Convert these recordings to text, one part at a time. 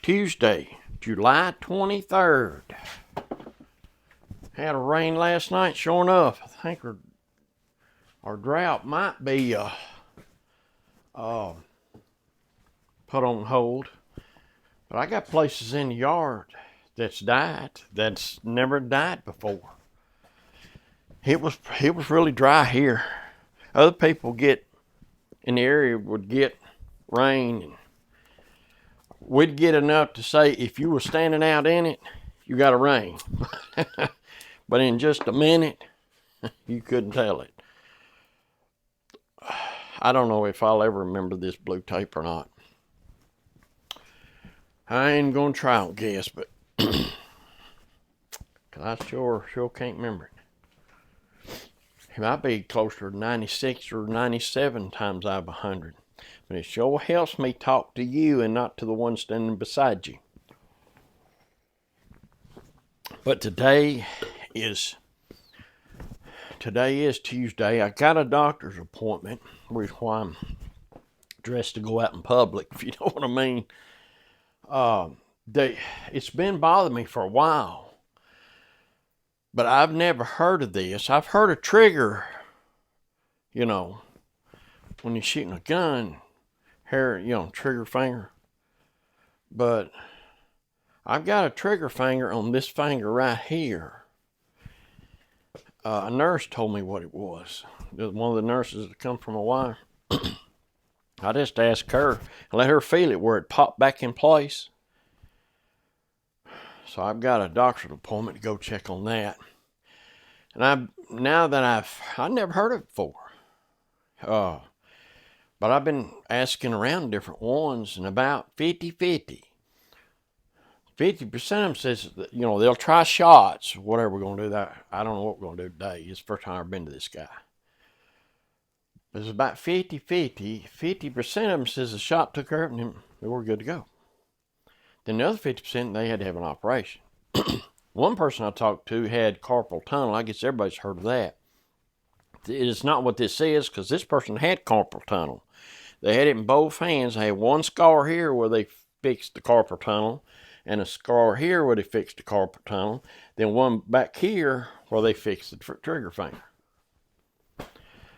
Tuesday, July 23rd. Had a rain last night, sure enough. I think our drought might be put on hold. But I got places in the yard that's never died before. It was really dry here. Other people in the area would get rain, and we'd get enough to say if you were standing out in it, you got a rain. But in just a minute, you couldn't tell it. I don't know if I'll ever remember this blue tape or not. I ain't gonna try, I guess, but cause I sure can't remember it. It might be closer to 96 or 97 times out of 100. But it sure helps me talk to you and not to the one standing beside you. But today is Tuesday. I got a doctor's appointment, which is why I'm dressed to go out in public, if you know what I mean. It's been bothering me for a while, but I've never heard of this. I've heard of trigger, when you're shooting a gun, trigger finger. But I've got a trigger finger on this finger right here. A nurse told me what it was. One of the nurses that come from a wire. I just asked her and let her feel it where it popped back in place. So I've got a doctor's appointment to go check on that. And I never heard of it before. But I've been asking around different ones, and about 50-50. 50% of them says that, they'll try shots, whatever we're going to do. That I don't know what we're going to do today. It's the first time I've been to this guy. It's about 50-50. 50% of them says the shot took care of them, they were good to go. Then the other 50%, they had to have an operation. One person I talked to had carpal tunnel. I guess everybody's heard of that. It's not what this is, because this person had carpal tunnel. They had it in both hands. They had one scar here where they fixed the carpal tunnel, and a scar here where they fixed the carpal tunnel. Then one back here where they fixed the trigger finger.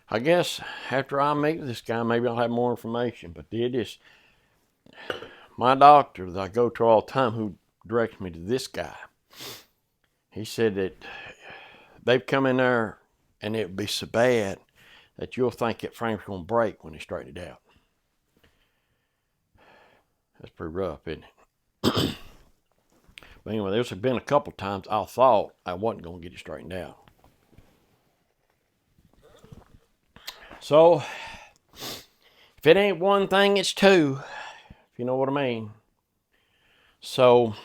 I guess after I meet with this guy, maybe I'll have more information. But it is my doctor that I go to all the time who directs me to this guy. He said that they've come in there and it would be so bad that you'll think that frame's going to break when they straighten it out. That's pretty rough, isn't it? But anyway, there's been a couple times I thought I wasn't going to get it straightened out. So, if it ain't one thing, it's two, if you know what I mean. So,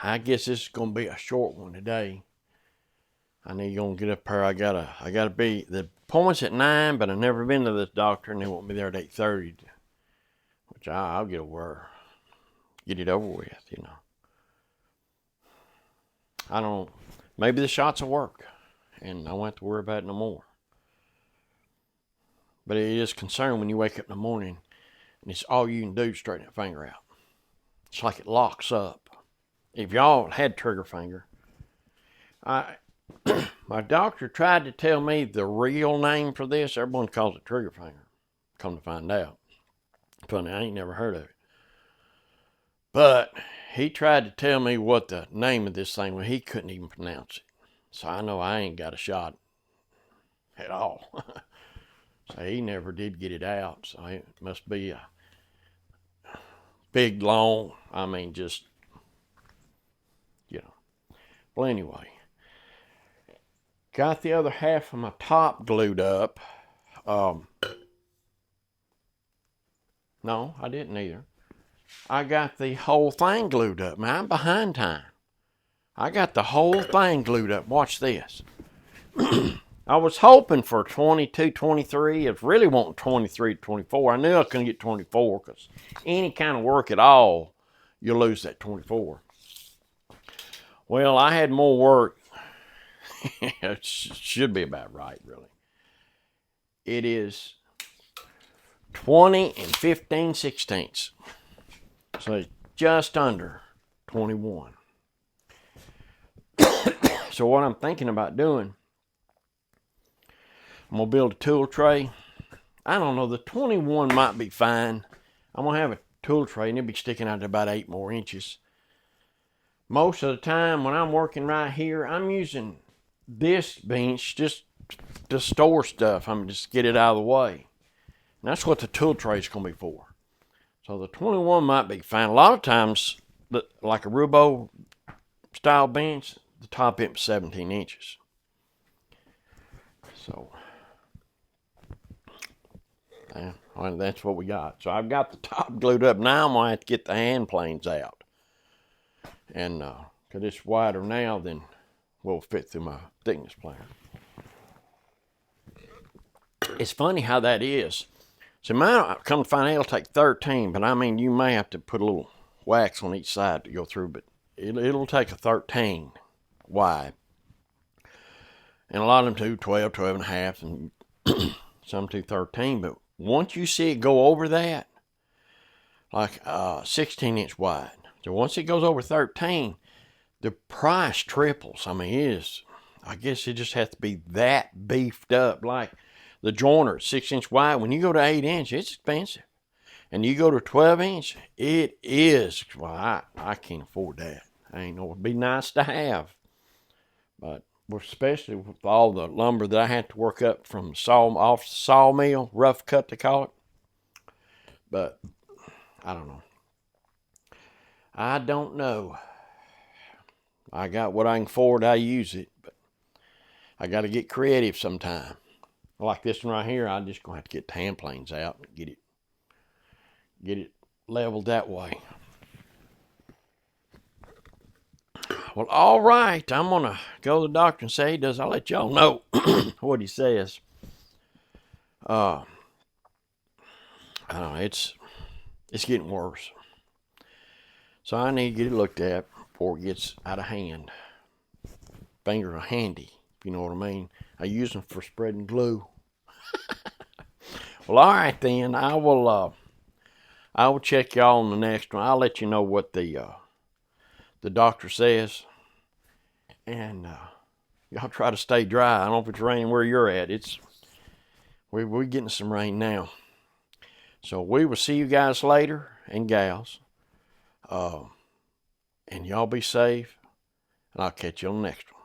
I guess this is going to be a short one today. I need to get up here. I gotta be, the appointment's at 9, but I've never been to this doctor, and they want me there at 8:30, which I'll get it over with, I don't know. Maybe the shots will work, and I won't have to worry about it no more. But it is concerning when you wake up in the morning and it's all you can do to straighten that finger out. It's like it locks up. If y'all had trigger finger, my doctor tried to tell me the real name for this. Everyone calls it trigger finger. Come to find out. Funny, I ain't never heard of it. But he tried to tell me what the name of this thing was. He couldn't even pronounce it. So I know I ain't got a shot at all. So he never did get it out. So it must be a big, long, just. Well, anyway. Got the other half of my top glued up. No, I didn't either. I got the whole thing glued up. Man, I'm behind time. I got the whole thing glued up. Watch this. I was hoping for 22, 23. I was really wanting 23 to 24. I knew I couldn't get 24 because any kind of work at all, you'll lose that 24. Well, I had more work. It should be about right, really. It is 20 and 15/16. So it's just under 21. So what I'm thinking about doing, I'm going to build a tool tray. I don't know, the 21 might be fine. I'm going to have a tool tray and it'll be sticking out to about 8 more inches. Most of the time when I'm working right here, I'm using this bench just to store stuff. I'm just get it out of the way. And that's what the tool tray is going to be for. So the 21 might be fine. A lot of times, like a Rubo style bench, the top end is 17 inches. So, yeah, well, that's what we got. So I've got the top glued up. Now I'm going to have to get the hand planes out. And because it's wider now than will fit through my thickness planer. It's funny how that is. So mine, come to find out, it'll take 13, but I mean, you may have to put a little wax on each side to go through, but it'll take a 13 wide. And a lot of them do 12, 12 and a half, and some do 13, but once you see it go over that, like 16-inch wide, so once it goes over 13, the price triples. I mean, I guess it just has to be that beefed up. Like the joiner, 6-inch wide, when you go to 8-inch, it's expensive. And you go to 12-inch, it is. Well, I can't afford that. I ain't know, it'd be nice to have. But especially with all the lumber that I had to work up from off the sawmill, rough cut they call it. But I don't know. I don't know. I got what I can afford, I use it, but I got to get creative sometime. Like this one right here, I'm just going to have to get the hand planes out and get it leveled that way. Well, all right, I'm going to go to the doctor and say he does. I'll let y'all know what he says. I don't know, it's getting worse. So I need to get it looked at before it gets out of hand. Fingers are handy, if you know what I mean. I use them for spreading glue. Well, all right then. I will check y'all on the next one. I'll let you know what the doctor says, and y'all try to stay dry. I don't know if it's raining where you're at. We're getting some rain now. So we will see you guys later, and gals. And y'all be safe, and I'll catch you on the next one.